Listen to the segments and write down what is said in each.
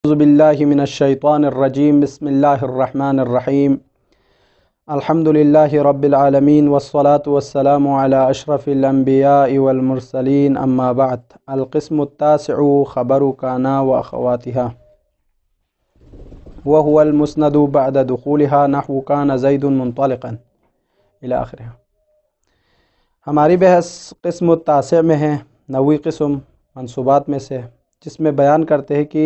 اعوذ باللہ من الشیطان الرجیم بسم اللہ الرحمن الرحیم الحمدللہ رب العالمین والصلاة والسلام علی اشرف الانبیاء والمرسلین اما بعد القسم التاسع خبر کان واخواتها وهو المسند بعد دخولها نحو کان زید منطلقا الی آخرہ۔ ہماری بحث قسم التاسع میں ہے، نویں قسم منصوبات میں سے، جس میں بیان کرتے ہیں کہ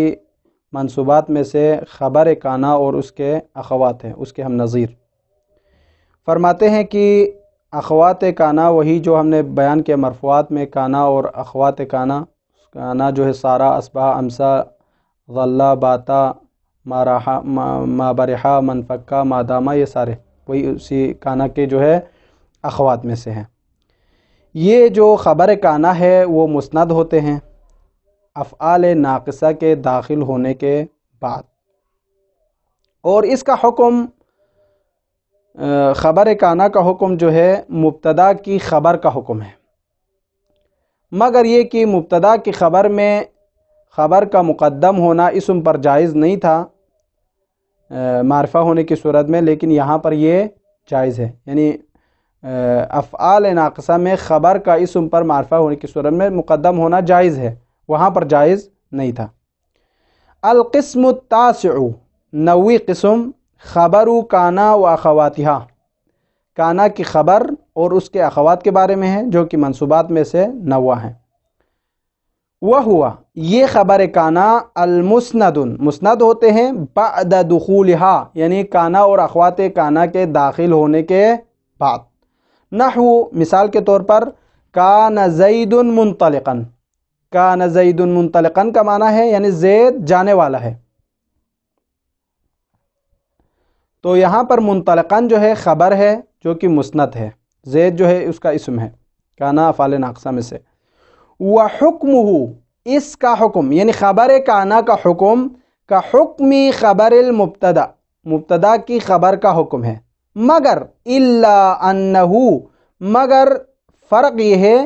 منصوبات میں سے خبر کانا اور اس کے اخوات ہیں، اس کے ہم نظیر۔ فرماتے ہیں کہ اخوات کانا وہی جو ہم نے بیان کیا مرفوعات میں، کانا اور اخوات کانا۔ کانا جو ہے سارا، اصبح، امسا، ظلا، باتا، ما برحا، منفکا، ماداما، یہ سارے وہی اسی کانا کے جو ہے اخوات میں سے ہیں۔ یہ جو خبر کانا ہے وہ مسند ہوتے ہیں افعال ناقصہ کے داخل ہونے کے بعد، اور اس کا حکم، خبر کانا کا حکم جو ہے مبتدا کی خبر کا حکم ہے، مگر یہ کہ مبتدا کی خبر میں خبر کا مقدم ہونا اسم پر جائز نہیں تھا معرفہ ہونے کی صورت میں، لیکن یہاں پر یہ جائز ہے، یعنی افعال ناقصہ میں خبر کا اسم پر معرفہ ہونے کی صورت میں مقدم ہونا جائز ہے، وہاں پر جائز نہیں تھا۔ القسم التاسع، نویں قسم، خبر کانا و اخواتها، کانا کی خبر اور اس کے اخوات کے بارے میں ہے، جو کہ منصوبات میں سے نوع ہیں۔ وہوا، یہ خبر کانا، المسند، مسند ہوتے ہیں بعد دخولها، یعنی کانا اور اخوات کانا کے داخل ہونے کے بعد۔ نحو، مثال کے طور پر، کان زید منطلقا، کان زید منطلقا کا معنی ہے یعنی زید جانے والا ہے، تو یہاں پر منطلقا جو ہے خبر ہے جو کہ مسند ہے، زید جو ہے اس کا اسم ہے، کانا افعال ناقصہ میں سے۔ وحکمہ، اس کا حکم یعنی خبر کانا کا حکم، کا حکم خبر المبتدا، مبتدا کی خبر کا حکم ہے، مگر الا انہ، مگر فرق یہ ہے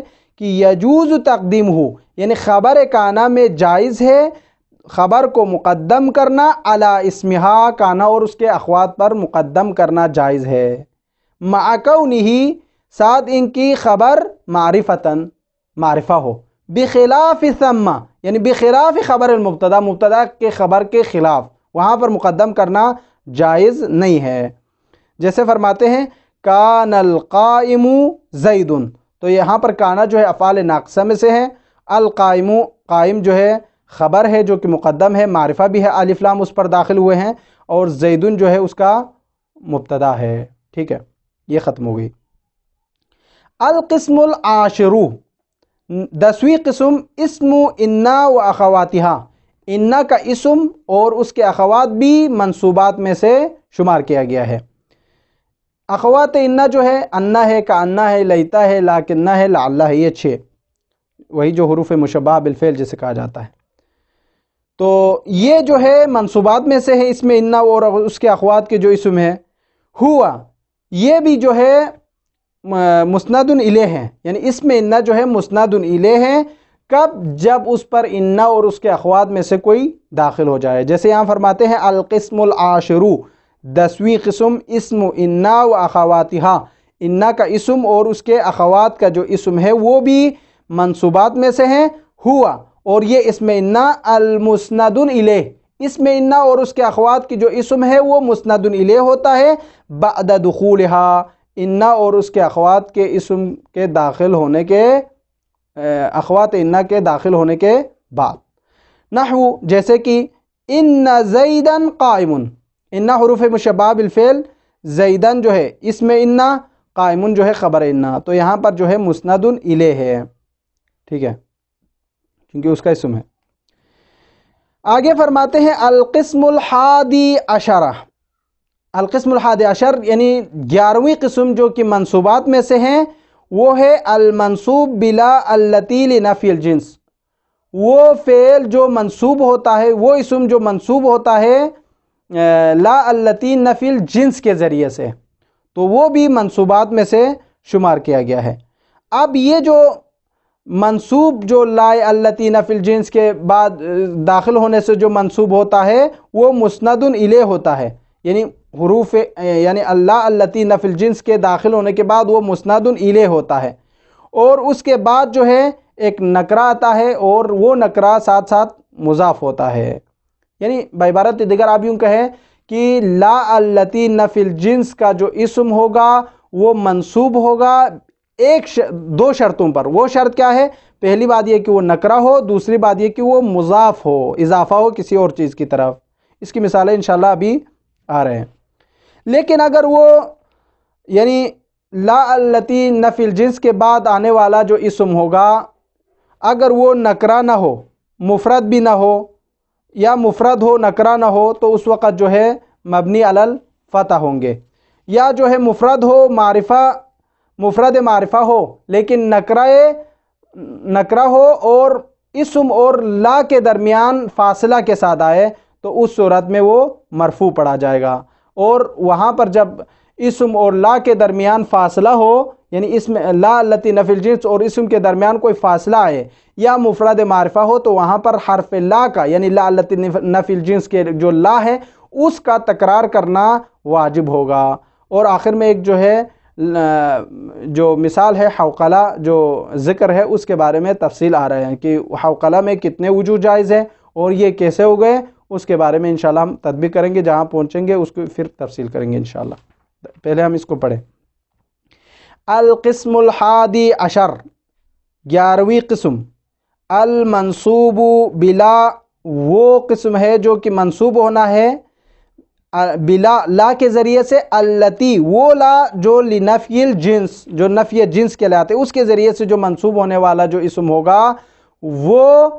کہ یجوز تقدیمہ، یعنی خبر کانا میں جائز ہے خبر کو مقدم کرنا، علی اسمہا، کانا اور اس کے اخوات پر مقدم کرنا جائز ہے، مع کونہ، ساتھ ان کی خبر معرفتاً، معرفہ ہو، بخلاف ثم، یعنی بخلاف خبر المبتدا، مبتدا کے خبر کے خلاف، وہاں پر مقدم کرنا جائز نہیں ہے۔ جیسے فرماتے ہیں کان القائم زید، تو یہاں پر کانا جو ہے افعال ناقصہ میں سے ہے، القائم، قائم جو ہے خبر ہے جو کہ مقدم ہے، معرفہ بھی ہے، الف لام اس پر داخل ہوئے ہیں، اور زیدن جو ہے اس کا مبتدا ہے۔ ٹھیک ہے، یہ ختم ہو گئی۔ القسم العاشر، 10ویں قسم، اسم انا و اخواتها، انا کا اسم اور اس کے اخوات بھی منصوبات میں سے شمار کیا گیا ہے۔ اخوات انا جو ہے انا ہے، کانا ہے، لیتا ہے، لاکنہ ہے، لعلہ ہے، یہ 6، وہی جو حروف مشبہ بالفعل جسے کہا جاتا ہے، تو یہ جو ہے منصوبات میں سے ہے، اس میں انا اور اس کے اخوات کے جو اسم ہے، ہوا، یہ بھی جو ہے مسند الیہ ہیں، یعنی اس میں انا جو ہے مسند الیہ ہیں، کب؟ جب اس پر انا اور اس کے اخوات میں سے کوئی داخل ہو جائے، جیسے یہاں فرماتے ہیں القسم العاشر، 10ویں قسم، اسم انا و اخواتها، انا کا اسم اور اس کے اخوات کا جو اسم ہے وہ بھی منصوبات میں سے ہیں، ہوا، اور یہ اسم انا المسند الیہ، اسم انا اور اس کے اخوات کی جو اسم ہے وہ مسند الیہ ہوتا ہے، بعد دخولها، انا اور اس کے اخوات کے اسم کے داخل ہونے کے، اخوات انا کے داخل ہونے کے بعد۔ نحو، جیسے کہ ان زیدا قائم، انا حروف مشبہ بالفعل، زیدن جو ہے اسم انا، قائم جو ہے خبر انا، تو یہاں پر جو ہے مسند الیہ ہے، ٹھیک ہے، کیونکہ اس کا اسم ہے۔ آگے فرماتے ہیں القسم الحادی عشر، القسم الحادی عشر یعنی 11ویں قسم جو کہ منصوبات میں سے ہیں، وہ ہے المنصوب بلا التی لنفی الجنس، وہ فعل جو منصوب ہوتا ہے، وہ اسم جو منصوب ہوتا ہے لا التی نفی الجنس کے ذریعے سے، تو وہ بھی منصوبات میں سے شمار کیا گیا ہے۔ اب یہ جو منصوب جو لائے اللتی نفی الجنس کے بعد داخل ہونے سے جو منصوب ہوتا ہے وہ مسند الیہ ہوتا ہے، یعنی حروف یعنی اللہ اللتی نفی الجنس کے داخل ہونے کے بعد وہ مسند الیہ ہوتا ہے، اور اس کے بعد جو ہے ایک نکرہ آتا ہے اور وہ نکرہ ساتھ ساتھ مضاف ہوتا ہے. یعنی بعبارت دیگر آپ یوں کہیں کہ لا اللتی نفی الجنس کا جو اسم ہوگا وہ منصوب ہوگا دو شرطوں پر. وہ شرط کیا ہے؟ پہلی بات یہ کہ وہ نکرہ ہو، دوسری بات یہ کہ وہ مضاف ہو، اضافہ ہو کسی اور چیز کی طرف. اس کی مثالیں انشاءاللہ ابھی آ رہے ہیں. لیکن اگر وہ یعنی لا اللتی نفی الجنس کے بعد آنے والا جو اسم ہوگا اگر وہ نکرہ نہ ہو، مفرد بھی نہ ہو، یا مفرد ہو نکرہ نہ ہو، تو اس وقت جو ہے مبنی علی الفتح ہوں گے. یا جو ہے مفرد ہو، مفرد معرفہ ہو لیکن نکرہ ہو اور اسم اور لا کے درمیان فاصلہ کے ساتھ آئے تو اس صورت میں وہ مرفوع پڑھا جائے گا. اور وہاں پر جب اسم اور لا کے درمیان فاصلہ ہو، یعنی اسم لا التی نفی الجنس اور اسم کے درمیان کوئی فاصلہ آئے یا مفرد معرفہ ہو، تو وہاں پر حرف لا کا یعنی لا التی نفی الجنس کے جو لا ہے اس کا تکرار کرنا واجب ہوگا. اور آخر میں ایک جو ہے جو مثال ہے حوقلہ جو ذکر ہے اس کے بارے میں تفصیل آ رہے ہیں کہ حوقلہ میں کتنے وجوہ جائز ہیں اور یہ کیسے ہو گئے، اس کے بارے میں انشاءاللہ ہم تطبیق کریں گے. جہاں پہنچیں گے اس کو پھر تفصیل کریں گے انشاءاللہ. پہلے ہم اس کو پڑھیں. القسم الحادی عشر، 11ویں قسم، المنصوب بلا، وہ قسم ہے جو کہ منصوب ہونا ہے بلا لا کے ذریعے سے، اللتی وہ لا جو لنفی الجنس جو نفی جنس کے لاتے اس کے ذریعے سے جو منصوب ہونے والا جو اسم ہوگا وہ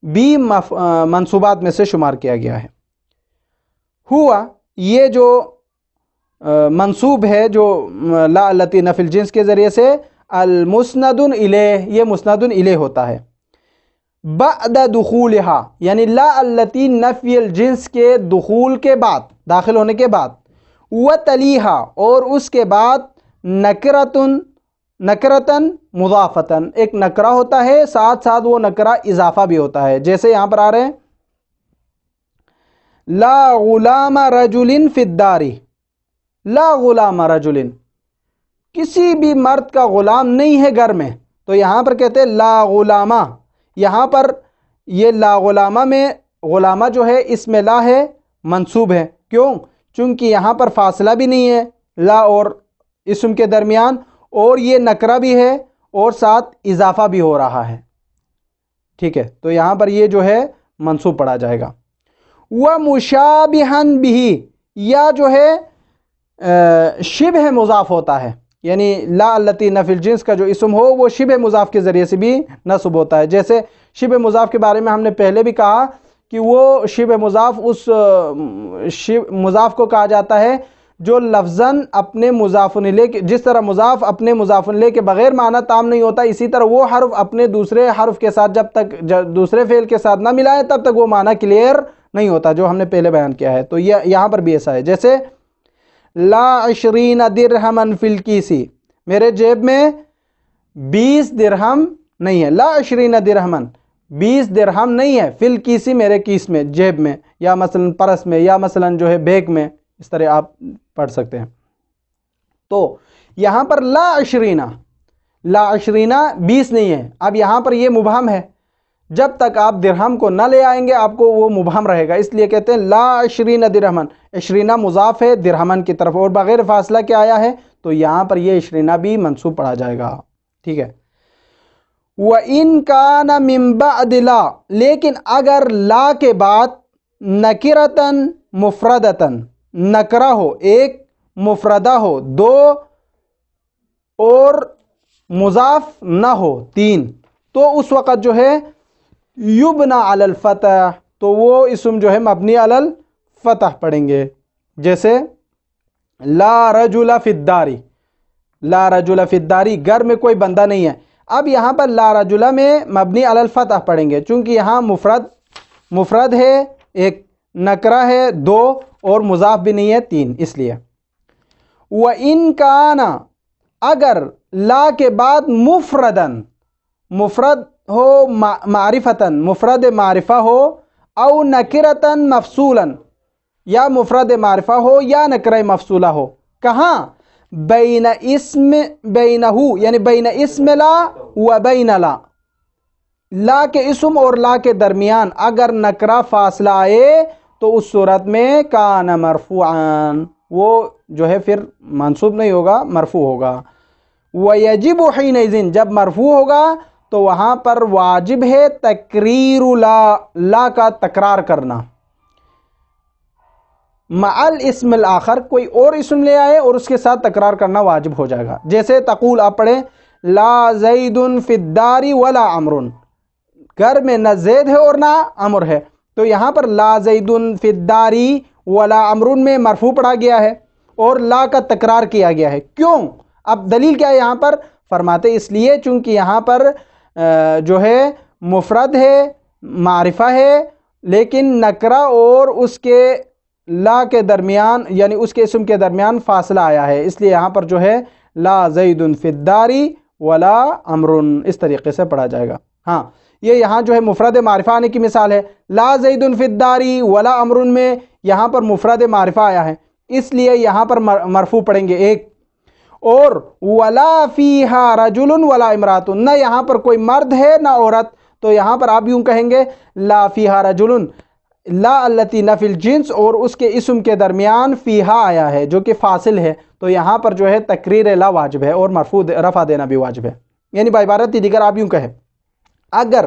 بھی منصوبات میں سے شمار کیا گیا ہے. ہوا یہ جو منصوب ہے جو لا التی نفی الجنس کے ذریعے سے، المسند الیہ یہ مسند الیہ ہوتا ہے. بعد دخولہا یعنی لا التی نفی الجنس کے دخول کے بعد، داخل ہونے کے بعد، وتلیہا اور اس کے بعد نکرتن مضافتن ایک نکرہ ہوتا ہے، ساتھ ساتھ وہ نکرہ اضافہ بھی ہوتا ہے. جیسے یہاں پر آ رہے ہیں لا غلام رجل فی الدار، لا غلام رجل کسی بھی مرد کا غلام نہیں ہے گھر میں، تو یہاں پر کہتے ہیں لا غلامہ. یہاں پر یہ لا غلامہ میں غلامہ جو ہے اسم لا ہے، منصوب ہے. کیوں؟ چونکہ یہاں پر فاصلہ بھی نہیں ہے لا اور اسم کے درمیان، اور یہ نکرہ بھی ہے اور ساتھ اضافہ بھی ہو رہا ہے. ٹھیک ہے، تو یہاں پر یہ جو ہے منصوب پڑھا جائے گا. وَمُشَابِهًا بِهِ یا جو ہے شبہ مضاف ہوتا ہے، یعنی لا التی نفی الجنس کا جو اسم ہو وہ شبہ مضاف کے ذریعے سے بھی نصب ہوتا ہے. جیسے شبہ مضاف کے بارے میں ہم نے پہلے بھی کہا کہ وہ شبہ مضاف اس مضاف کو کہا جاتا ہے جو لفظاً اپنے مضاف الیہ کے، جس طرح مضاف اپنے مضاف الیہ کے بغیر معنی تام نہیں ہوتا، اسی طرح وہ حرف اپنے دوسرے حرف کے ساتھ جب تک دوسرے فعل کے ساتھ نہ ملائے تب تک وہ معنی کلیئر نہیں ہوتا، جو ہم نے پہلے بیان کیا ہے. تو یہ یہاں پر بھی ایسا ہے. جیسے لا 20 درہما فی الکیس، میرے جیب میں 20 درہم نہیں ہے. لا 20 درہما 20 درہم نہیں ہے، فی الکیس میرے کیس میں، جیب میں، یا مثلا پرس میں، یا مثلا جو ہے بیگ میں، اس طرح آپ پڑھ سکتے ہیں. تو یہاں پر لا 20 20 نہیں ہے. اب یہاں پر یہ مبہم ہے، جب تک آپ درہم کو نہ لے آئیں گے آپ کو وہ مبہم رہے گا، اس لیے کہتے ہیں لا 20 درہما. 20 مضاف ہے درہمن کی طرف اور بغیر فاصلہ کیا آیا ہے، تو یہاں پر یہ 20 بھی منصوب پڑھا جائے گا. ٹھیک ہے. وَإِن كَانَ مِن بَعْدِ لَا لیکن اگر لا کے بعد نکرتن مفردتن نکرہ ہو، ایک مفردہ ہو، 2 اور مضاف نہ ہو، 3، تو اس وقت جو ہے یبنا علی الفتح، تو وہ اسم جو ہے مبنی علی الفتح پڑھیں گے. جیسے لا رجل فی الدار، لا رجل فی الدار گھر میں کوئی بندہ نہیں ہے. اب یہاں پر لا رجل میں مبنی علی الفتح پڑھیں گے، چونکہ یہاں مفرد ہے، ایک نکرہ ہے 2 اور مضاف بھی نہیں ہے 3، اس لیے. وَإِن كَانَ اگر لا کے بعد مفردن مفرد ہو معرفتن، مفرد معرفہ ہو، او نکرتن مفصولاً، یا مفرد معرفہ ہو یا نکرہ مفصولہ ہو. کہاں؟ بین اسم بینہو، یعنی بین اسم لا و بین لا، لا کے اسم اور لا کے درمیان اگر نکرہ فاصلہ آئے تو اس صورت میں کان مرفوعاً، وہ جو ہے پھر منصوب نہیں ہوگا، مرفوع ہوگا. وَيَجِبُ حِينَئِذٍ، جب مرفوع ہوگا تو وہاں پر واجب ہے تقریر لا، لا کا تکرار کرنا. مع الاسم الآخر، کوئی اور اسم لے آئے اور اس کے ساتھ تکرار کرنا واجب ہو جائے گا. جیسے تقول، آپ پڑھیں لا زید فی الدار ولا عمر، گھر میں نہ زید ہے اور نہ عمر ہے. تو یہاں پر لا زید فی الدار ولا عمر میں مرفوع پڑھا گیا ہے اور لا کا تکرار کیا گیا ہے. کیوں؟ اب دلیل کیا ہے یہاں پر؟ فرماتے اس لیے چونکہ یہاں پر جو ہے مفرد ہے، معرفہ ہے، لیکن نکرہ اور اس کے لا کے درمیان، یعنی اس کے اسم کے درمیان فاصلہ آیا ہے، اس لیے یہاں پر جو ہے لا زید فی الدار ولا عمر اس طریقے سے پڑھا جائے گا. ہاں، یہ یہاں جو ہے مفرد معرفہ آنے کی مثال ہے. لا زید فی الدار ولا عمر میں یہاں پر مفرد معرفہ آیا ہے، اس لیے یہاں پر مرفوع پڑھیں گے ایک. اور ولا فیہا رجل ولا امرات، نہ یہاں پر کوئی مرد ہے نہ عورت، تو یہاں پر آپ یوں کہیں گے لا فیہا رجل، لا التی نفی الجنس اور اس کے اسم کے درمیان فیہا آیا ہے جو کہ فاصل ہے، تو یہاں پر جو ہے تقریر لا واجب ہے اور مرفوع رفع دینا بھی واجب ہے. یعنی بعبارت دیگر آپ یوں کہیں، اگر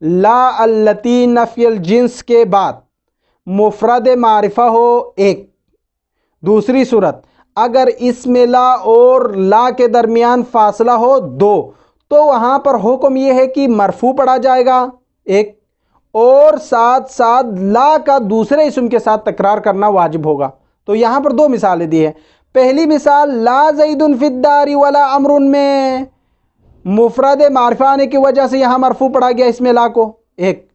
لا التی نفی الجنس کے بعد مفرد معرفہ ہو ایک، دوسری صورت اگر اسم لا اور لا کے درمیان فاصلہ ہو دو، تو وہاں پر حکم یہ ہے کہ مرفوع پڑھا جائے گا ایک، اور ساتھ ساتھ لا کا دوسرے اسم کے ساتھ تکرار کرنا واجب ہوگا. تو یہاں پر دو مثالیں دی ہیں. پہلی مثال لا زید فی الدار ولا عمر میں مفرد معرفہ آنے کی وجہ سے یہاں مرفوع پڑھا گیا اسم لا کو ایک،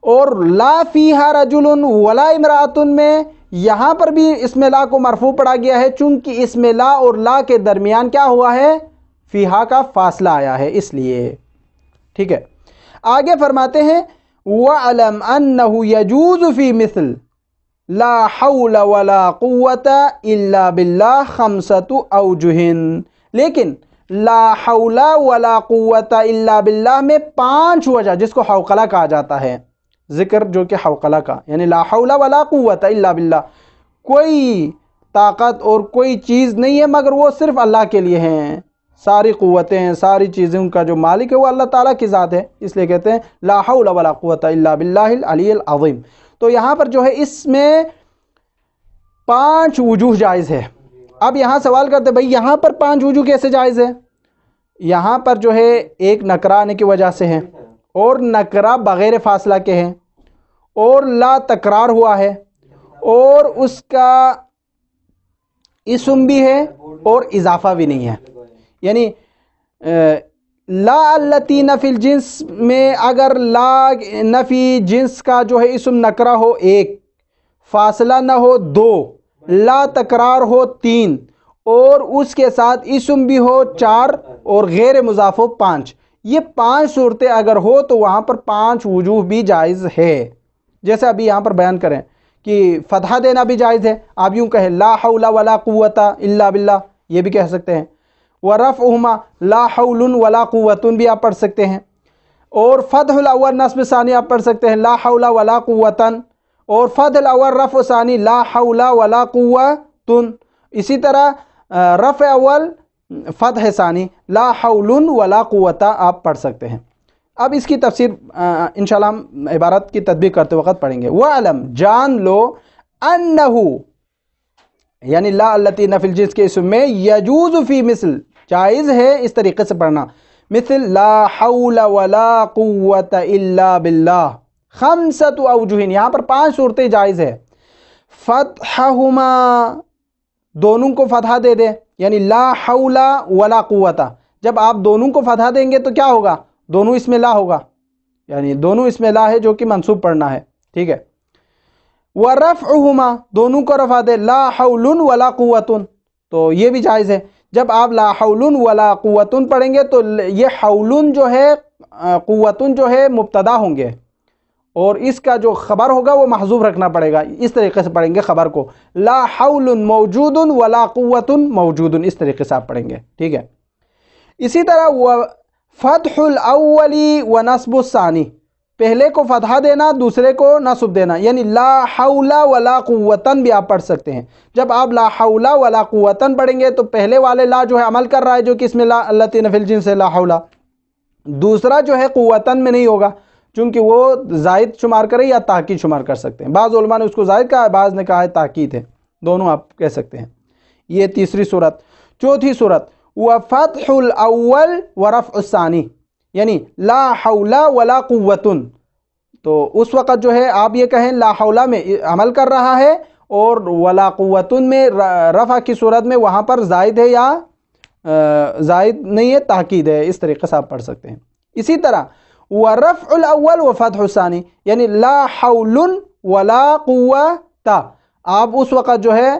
اور لا فیہا رجل ولا امرأۃ میں یہاں پر بھی اسم لا کو مرفوع پڑھا گیا ہے چونکہ اسم لا اور لا کے درمیان کیا ہوا ہے؟ فیہا کا فاصلہ آیا ہے، اس لیے. ٹھیک ہے، آگے فرماتے ہیں وَعْلَمْ أَنَّهُ يَجُوزُ فِي مِثْلِ لَا حَوْلَ وَلَا قُوَّةَ إِلَّا بِاللَّهِ خَمْسَةُ أَوْجُهٍ، لیکن لا حول ولا قوت الا باللہ میں 5 وجہ، جس کو حوقلہ کہا جاتا ہے، ذکر جو کہ حوقلہ کا، یعنی لا حول ولا قوت الا باللہ، کوئی طاقت اور کوئی چیز نہیں ہے مگر وہ صرف اللہ کے لیے ہیں. ساری قوتیں، ساری چیزوں کا جو مالک ہے وہ اللہ تعالیٰ کی ذات ہے، اس لیے کہتے ہیں لا حول ولا قوت الا باللہ العلی العظیم. تو یہاں پر جو ہے اس میں 5 وجوہ جائز ہے. اب یہاں سوال کرتے بھئی یہاں پر 5 وجوہ کیسے جائز ہے؟ یہاں پر جو ہے ایک نکرہ آنے کی وجہ سے ہے، اور نکرہ بغیر فاصلہ کے ہیں، اور لا تکرار ہوا ہے، اور اس کا اسم بھی ہے اور اضافہ بھی نہیں ہے. یعنی لا التی نفی الجنس میں اگر لا نفی جنس کا جو ہے اسم نکرہ ہو ایک، فاصلہ نہ ہو 2، لا تکرار ہو 3، اور اس کے ساتھ اسم بھی ہو 4 اور غیر مضاف ہو 5، یہ 5 صورتیں اگر ہو تو وہاں پر 5 وجوہ بھی جائز ہے. جیسے ابھی یہاں پر بیان کریں کہ فتحہ دینا بھی جائز ہے، آپ یوں کہیں لا حول ولا قوت الا باللہ، یہ بھی کہہ سکتے ہیں. وَرَفْعُهُمَا لا حول ولا قوت بھی آپ پڑھ سکتے ہیں، اور فتح الاول نصب ثانی آپ پڑھ سکتے ہیں لا حول ولا قوت، اور فتح الاول رفع ثانی لا حول ولا قوت. اسی طرح رفع اول فتح ثانی لا حول ولا قوت آپ پڑھ سکتے ہیں. اب اس کی تفسیر انشاءاللہ ہم عبارت کی تطبیق کرتے وقت پڑھیں گے. وَعْلَمْ، جان لو، أَنَّهُ یعنی لا التی نفی الجنس کے اسم میں یجوز فی مثل، جائز ہے اس طریقے سے پڑھنا، مثل لا حول ولا قوت الا باللہ 5 اوجہ، یہاں پر 5 صورتیں جائز ہے. فتحہما، دونوں کو فتحہ دے دیں، یعنی لا حول ولا قوت، جب آپ دونوں کو فتحہ دیں گے تو کیا ہوگا؟ دونوں اسم لا ہوگا، یعنی دونوں اسم لا ہے جو کہ منصوب پڑھنا ہے. ٹھیک ہے. وَرَفْعُهُمَا، دونوں کو رفع دے لا حول ولا قوت، تو یہ بھی جائز ہے. جب آپ لا حول ولا قوت پڑھیں گے تو یہ حول جو ہے قوتن جو ہے مبتدا ہوں گے اور اس کا جو خبر ہوگا وہ محذوف رکھنا پڑے گا. اس طریقے سے پڑھیں گے خبر کو, لا حول موجود ولا قوت موجود, اس طریقے سے آپ پڑھیں گے. ٹھیک ہے. اسی طرح فتح الاول و نصب الثانی, پہلے کو فتحہ دینا دوسرے کو نصب دینا, یعنی لا حول ولا قوتن بھی آپ پڑھ سکتے ہیں. جب آپ لا حول ولا قوتن پڑھیں گے تو پہلے والے لا جو ہے عمل کر رہا ہے جو کہ اس میں لا التی نفی الجنس سے لا حول, دوسرا جو ہے قوتن میں نہیں ہوگا چونکہ وہ زائد شمار کرے یا تاکید شمار کر سکتے ہیں. بعض علماء نے اس کو زائد کہا ہے, بعض نے کہا ہے تاکید ہے, دونوں آپ کہہ سکتے ہیں. یہ تیسری صورت. چوتھی صورت وفتح الاول ورفع الثانی, یعنی لا حول ولا قوتن, تو اس وقت جو ہے آپ یہ کہیں لا حول میں عمل کر رہا ہے اور ولا قوتن میں رفع کی صورت میں وہاں پر زائد ہے یا زائد نہیں ہے, تاکید ہے. اس طریقے سے آپ پڑھ سکتے ہیں. اسی طرح ورفع الاول وفتح الثانی, یعنی لا حول ولا قوت, آپ اس وقت جو ہے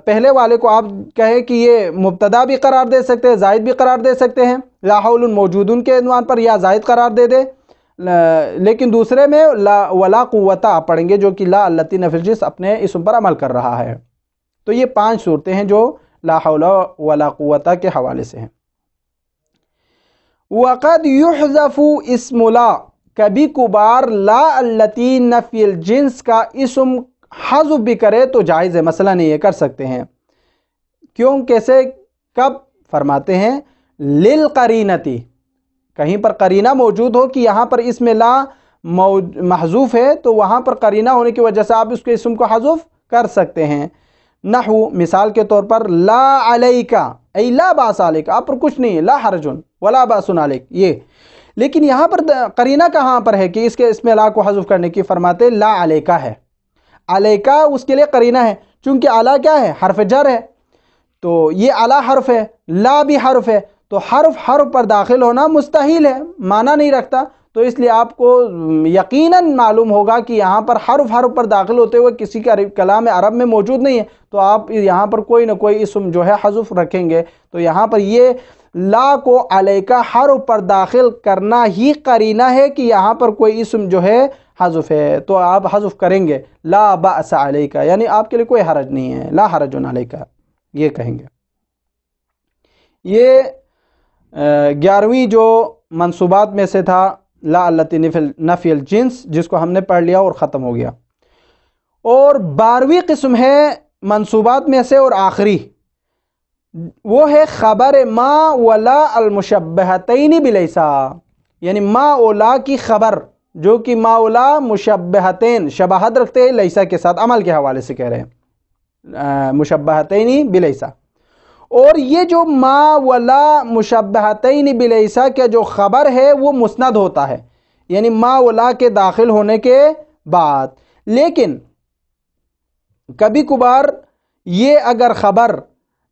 پہلے والے کو آپ کہیں کہ یہ مبتدا بھی قرار دے سکتے ہیں, زائد بھی قرار دے سکتے ہیں, لا حول موجودن کے عنوان پر, یا زائد قرار دے دے. لیکن دوسرے میں لا ولا قوت آپ پڑھیں گے جو کہ لا التی نفی الجنس اپنے اسم پر عمل کر رہا ہے. تو یہ 5 صورتیں ہیں جو لا حول ولا قوت کے حوالے سے ہیں. وقد يحذف اسم لا, کبھی کبھار لا التی نفی الجنس کا اسم حذف بھی کرے تو جائز ہے, مسئلہ نہیں ہے, کر سکتے ہیں. کیوں, کیسے, کب؟ فرماتے ہیں للقرینتی, کہیں پر قرینہ موجود ہو کہ یہاں پر اس میں لا محذوف ہے تو وہاں پر قرینہ ہونے کی وجہ سے آپ اس کے اسم کو حذف کر سکتے ہیں. نحو, مثال کے طور پر لا علیکا ای لا باس علیک, آپ پر کچھ نہیں ہے, لا حرجن ولا باس علیک, یہ. لیکن یہاں پر قرینہ کہاں پر ہے کہ اس کے اسم لا کو حذف کرنے کی؟ فرماتے لا علیکا ہے. علیکا اس کے لیے قرینہ ہے چونکہ علا کیا ہے؟ حرف جر ہے, تو یہ علا حرف ہے, لا بھی حرف ہے, تو حرف پر داخل ہونا مستحیل ہے, معنی نہیں رکھتا. تو اس لیے آپ کو یقیناً معلوم ہوگا کہ یہاں پر حرف پر داخل ہوتے ہوئے کسی کا کلام عرب میں موجود نہیں ہے, تو آپ یہاں پر کوئی نہ کوئی اسم جو ہے حذف رکھیں گے. تو یہاں پر یہ لا کو علیکا حرف پر داخل کرنا ہی قرینہ ہے کہ یہاں پر کوئی اسم جو ہے حذف ہے, تو آپ حذف کریں گے لا بأس علیکا, یعنی آپ کے لیے کوئی حرج نہیں ہے, لا حرج علیکا یہ کہیں گے. یہ 11ویں جو منصوبات میں سے تھا لا التی نفی الجنس, جس کو ہم نے پڑھ لیا اور ختم ہو گیا. اور 12ویں قسم ہے منصوبات میں سے اور آخری, وہ ہے خبر ما ولا المشبہتین بلیسا, یعنی ما و لا کی خبر جو کہ ما و لا مشبہتین شباہت رکھتے ہیں لیسا کے ساتھ, عمل کے حوالے سے کہہ رہے ہیں مشبہتین بلیسا. اور یہ جو ما ولا مشبہتین بلیسا کا جو خبر ہے وہ مسند ہوتا ہے, یعنی ما ولا کے داخل ہونے کے بعد. لیکن کبھی کبھار یہ اگر خبر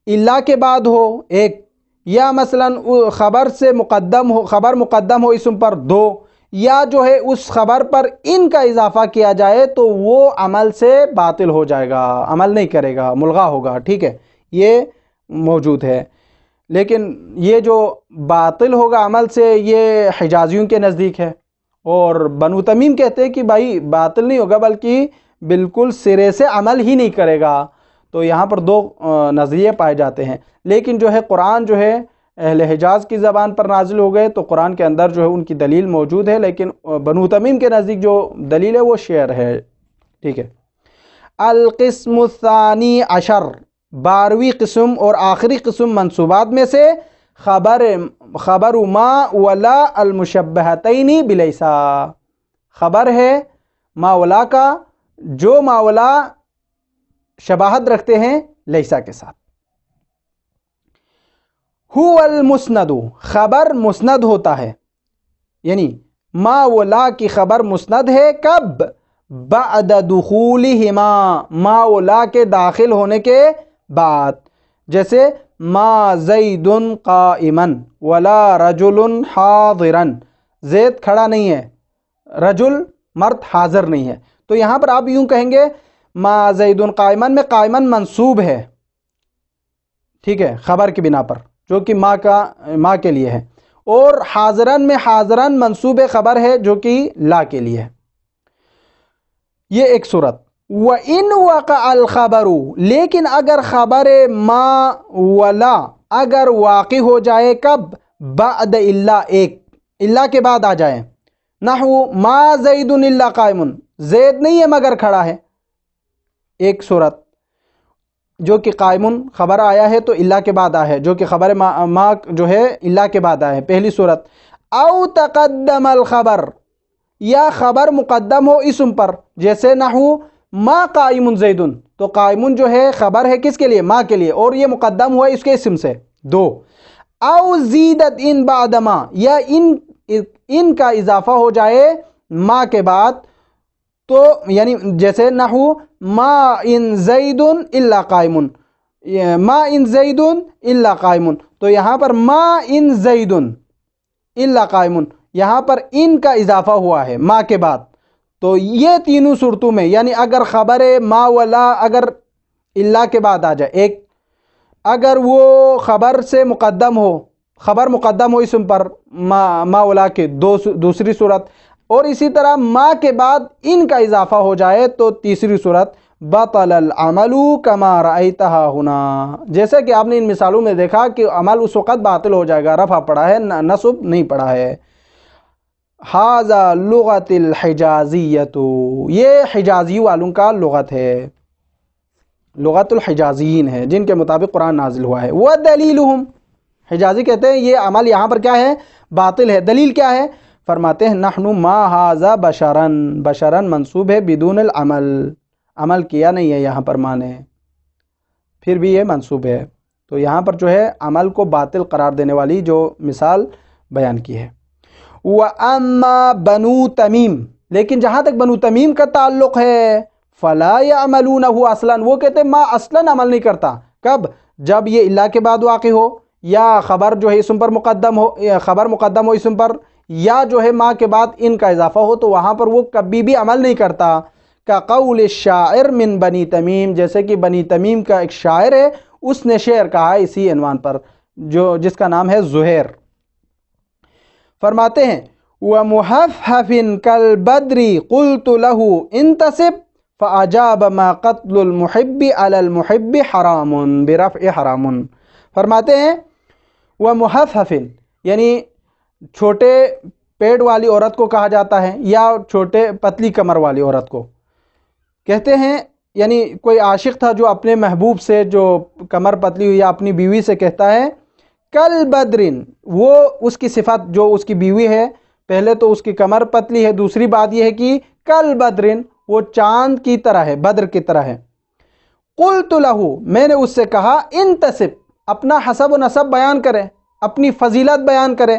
الا کے بعد ہو ایک, یا مثلا خبر سے مقدم ہو, خبر مقدم ہو اسم پر 2, یا جو ہے اس خبر پر ان کا اضافہ کیا جائے تو وہ عمل سے باطل ہو جائے گا, عمل نہیں کرے گا, ملغا ہوگا. ٹھیک ہے, یہ موجود ہے. لیکن یہ جو باطل ہوگا عمل سے یہ حجازیوں کے نزدیک ہے, اور بنو تمیم کہتے ہیں کہ بھائی باطل نہیں ہوگا بلکہ بالکل سرے سے عمل ہی نہیں کرے گا. تو یہاں پر 2 نظریے پائے جاتے ہیں. لیکن جو ہے قرآن جو ہے اہل حجاز کی زبان پر نازل ہو گئے تو قرآن کے اندر جو ہے ان کی دلیل موجود ہے, لیکن بنو تمیم کے نزدیک جو دلیل ہے وہ شعر ہے. ٹھیک ہے. القسم الثانی عشر, 12ویں قسم اور آخری قسم منصوبات میں سے خبر ما ولا المشبہتین بلیسا, خبر ہے ما ولا کا جو ما ولا شباہت رکھتے ہیں لیسا کے ساتھ. هو المسند, خبر مسند ہوتا ہے, یعنی ما ولا کی خبر مسند ہے کب؟ بعد دخولہما, ما ولا کے داخل ہونے کے بعد. جیسے ما زید قائما ولا رجل حاضرا, زید کھڑا نہیں ہے, رجل مرد حاضر نہیں ہے. تو یہاں پر آپ یوں کہیں گے ما زید قائما میں قائما منصوب ہے, ٹھیک ہے, خبر کی بنا پر جو کہ ما کے لیے ہے, اور حاضرن میں حاضرن منصوب خبر ہے جو کہ لا کے لیے ہے. یہ ایک صورت. وَإِنْ وَقَعَ الْخَبَرُ لیکن اگر خبر ما ولا اگر واقع ہو جائے کب؟ بعد الا ایک الا کے بعد آ جائے. نحو ما زید الا قائم زید نہیں ہے مگر کھڑا ہے. ایک صورت جو کہ قائمن خبر آیا ہے تو الا کے بعد آیا ہے جو کہ خبر ما جو ہے الا کے بعد آیا ہے پہلی صورت. او تقدم الخبر یا خبر مقدم ہو اسم پر جیسے نحو ما قائم زیدن تو قائمن جو ہے خبر ہے کس کے لیے؟ ما کے لیے اور یہ مقدم ہوا اس کے اسم سے. دو. او زیدت ان بعد ما یا ان کا اضافہ ہو جائے ما کے بعد تو یعنی جیسے نحو ما ان زید الا قائم ما ان زید الا قائم تو یہاں پر ما ان زید الا قائم یہاں پر ان کا اضافہ ہوا ہے ما کے بعد. تو یہ تینوں صورتوں میں یعنی اگر خبر ما ولا اگر الا کے بعد آ جائے ایک، اگر وہ خبر سے مقدم ہو خبر مقدم ہو اسم پر ما ولا کے دوسری صورت، اور اسی طرح ما کے بعد ان کا اضافہ ہو جائے تو تیسری صورت بطل العمل کما رأیتہا ہونا جیسے کہ آپ نے ان مثالوں میں دیکھا کہ عمل اس وقت باطل ہو جائے گا، رفع پڑا ہے نصب نہیں پڑا ہے. ھذا لغت الحجازیۃ یہ حجازی والوں کا لغت ہے، لغت الحجازیین ہے جن کے مطابق قرآن نازل ہوا ہے. وَدَلِيلُهُمْ حجازی کہتے ہیں یہ عمل یہاں پر کیا ہے؟ باطل ہے. دلیل کیا ہے؟ فرماتے ہیں نحن ما ھذا بشرن بشرن منصوب ہے بدون العمل عمل کیا نہیں ہے یہاں پر مانے پھر بھی یہ منصوب ہے. تو یہاں پر جو ہے عمل کو باطل قرار دینے والی جو مثال بیان کی ہے. وَأَمَّا بَنُو تَمِيم لیکن جہاں تک بنو تمیم کا تعلق ہے فَلَا يَعْمَلُونَهُ اصلاً وہ کہتے ہیں ما اصلاً عمل نہیں کرتا. کب؟ جب یہ الا کے بعد واقع ہو یا خبر جو ہے اسم پر مقدم ہو خبر مقدم ہو اسم پر یا جو ہے ما کے بعد ان کا اضافہ ہو تو وہاں پر وہ کبھی بھی عمل نہیں کرتا. کا قول الشاعر من بنی تمیم جیسے کہ بنی تمیم کا ایک شاعر ہے اس نے شعر کہا ہے اسی عنوان پر جس کا نام ہے زہیر. فرماتے ہیں وَمُحَفْحَفٍ كَالْبَدْرِ قُلْتُ لَهُ انْتَصِبْ فَأَجَابَ مَا قَتْلُ الْمُحِبِّ عَلَى الْمُحِبِّ حَرَامٌ بِرَفْعِ حَرَامٌ. فرماتے ہیں وَمُحَفْحَفٍ یعنی چھوٹے پیڑ والی عورت کو کہا جاتا ہے یا چھوٹے پتلی کمر والی عورت کو کہتے ہیں. یعنی کوئی عاشق تھا جو اپنے محبوب سے جو کمر پتلی ہوئی یا اپنی بیوی سے کہتا ہے کل بدرن وہ اس کی صفت جو اس کی بیوی ہے پہلے تو اس کی کمر پتلی ہے دوسری بات یہ ہے کہ کل بدرن وہ چاند کی طرح ہے بدر کی طرح ہے. قلت لہو میں نے اس سے کہا انتصب اپنا حسب و نسب بیان کرے اپنی فضیلت بیان کرے.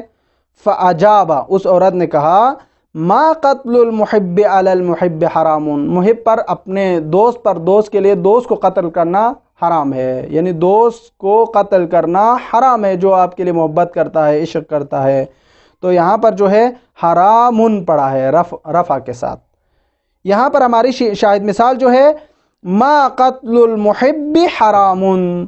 فاجاب اس عورت نے کہا ما قتل المحب علی المحب حرام محب پر اپنے دوست پر دوست کے لیے دوست کو قتل کرنا حرام ہے یعنی دوست کو قتل کرنا حرام ہے جو آپ کے لیے محبت کرتا ہے عشق کرتا ہے. تو یہاں پر جو ہے حرامن پڑا ہے رفع کے ساتھ. یہاں پر ہماری شاہد مثال جو ہے ما قتل المحب حرامن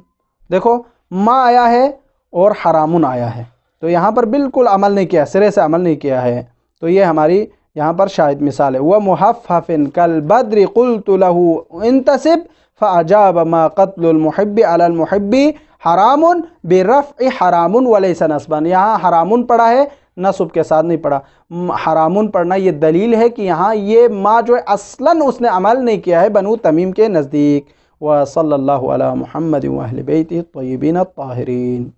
دیکھو ما آیا ہے اور حرامن آیا ہے تو یہاں پر بالکل عمل نہیں کیا سرے سے عمل نہیں کیا ہے. تو یہ ہماری یہاں پر شاہد مثال ہے. وَمُحَفَّفٍ كَالْبَدْرِ قُلْتُ لَهُ انْتَصِبْ فَأَجَابَ مَا قَتْلُ الْمُحِبِّ عَلَى الْمُحِبِّ حَرَامٌ بِرَفْعِ حَرَامٌ وَلَيْسَ نَصْبًا یہاں حرامن پڑھا ہے نصب کے ساتھ نہیں پڑھا. حرامن پڑھنا یہ دلیل ہے کہ یہاں یہ ما جو ہے اصلاً اس نے عمل نہیں کیا ہے بنو تمیم کے نزدیک. وصلی اللہ علی محمد وَأَهْلِ بَيْتِهِ الطَّيِّبِينَ الطَّاهِرِينَ.